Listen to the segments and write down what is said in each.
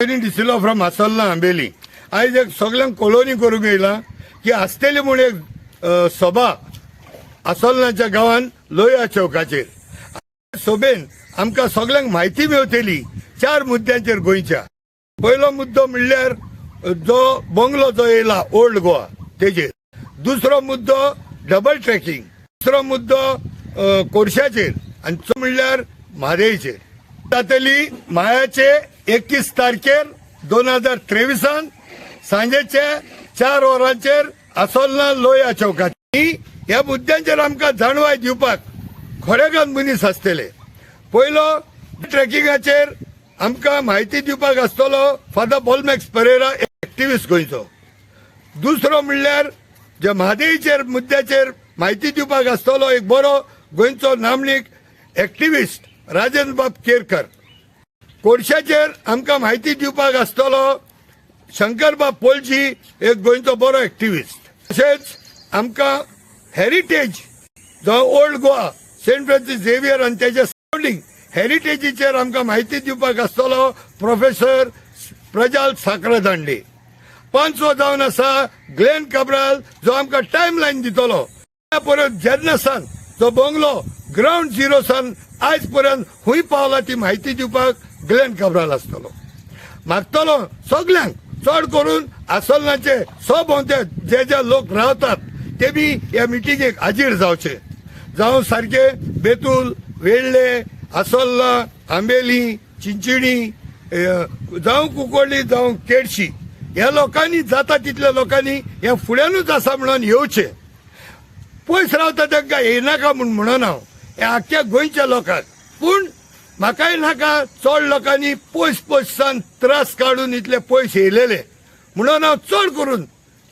दिसलो फ्रॉम आसोलना आंबेली आयज एक सगळ्यांक कॉलोनी करूंक येयला की आसतली म्हूण एक सभा आसोलनाच्या गांवांत लोया चौकाचेर सभेन आमकां सगळ्यांक म्हायती मेळटली 4 मुद्द्यांचेर गोंयच्या। पयलो मुद्दो म्हणल्यार जो बंगलो जो येयला ओल्ड गोवा तेजेर, दुसरो मुद्दो डबल ट्रॅकिंग, तिसरो मुद्दो कोरशाचेर आनी चौथो म्हणल्यार म्हादयचेर। जातली मायाचे 21 तारखेर 2023 सांजेचे 4 वरांचेर आसोलना लोया चौकात ह्या मुद्द्यांचेर आमकां जाणवाय दिवपाक खोरेगांव मनीस आसतले। पयलो ट्रॅकिंगाचेर आमकां म्हायती दिवपाक आसतलो फादर बॉलमॅक्स परेरा, एक्टिविस्ट गोंयचो। दुसरो म्हणल्यार जे म्हादयचेर मुद्द्याचेर म्हायती दिवपाक आसतलो एक बरो गोंयचो नामनीक एक्टिविस्ट राजेंद्र बाब केरकर। कोरशाचेर आमकां म्हायती दिवपाक आसतलो शंकरबाब पोलची, एक गोंयचो बरो एक्टिविस्ट। तशेंच आमकां हेरिटेज जो old Goa Saint Francis Xavier आनी तेजे सराउंडिंग हेरिटेजीचेर आमकां म्हायती दिवपाक आसतलो प्रोफेसर प्रजाल साखरदांडे। 5वो जावन आसा ग्लेन कब्राल, जो आमकां टायमलायन दितलो परत जेन्ना सान जो बंगलो ग्राउंड झिरो सान आयज पर्यंत खूंय पावला ती म्हायती दिवपाक ग्लेन कब्राल आसतलो। मागतलो सगळ्यांक चड करून आसोलनाचे भोंवते जे जे लोक रावतात ते बी ह्या मिटिंगेक हाजीर जावचे। जावं सारखे बेतूल, वेळ्ळे, आसोलना, आंबेली, चिंचिणी, जावं कुंकोळ्ळी, जावं केडशी, ह्या लोकांनी जाता तितल्या लोकांनी हे फुड्यानूच आसा म्हणून येवचे। पयस रावता तांकां येनाका म्हणून हांव हे आख्ख्या गोंयच्या लोकांक, पूण म्हाकाय नाका चड लोकांनी पयस सान त्रास काडून इतले पयस येयलेले म्हणून हांव चड करून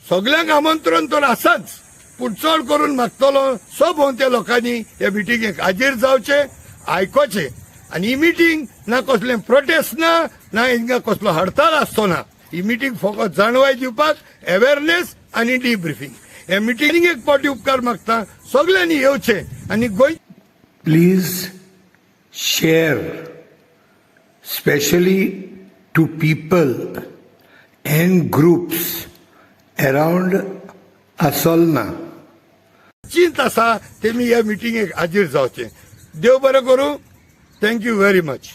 सगळ्यांक आमंत्रण तर आसाच, पूण चड करून मागतलो भोंवते लोकांनी ह्या मिटिंगेक हाजीर जावचे, आयकोचे। आनी ही मिटींग ना कसलें प्रोटेस्ट ना हिंगा कसलो हडताल आसचो ना। ही मिटींग फकत जाणवाय दिवपाक, अवेरनेस आनी डिब्रिफींग। ह्या मिटिंगेक पावटी उपकार मागता, सगळ्यांनी येवचे आनी Goa. Please share, especially to people and groups around Asolna. चिंत आसा तेमी ह्या मिटिंगेक हाजीर जावचे। देव बरें करूं। Thank you very much.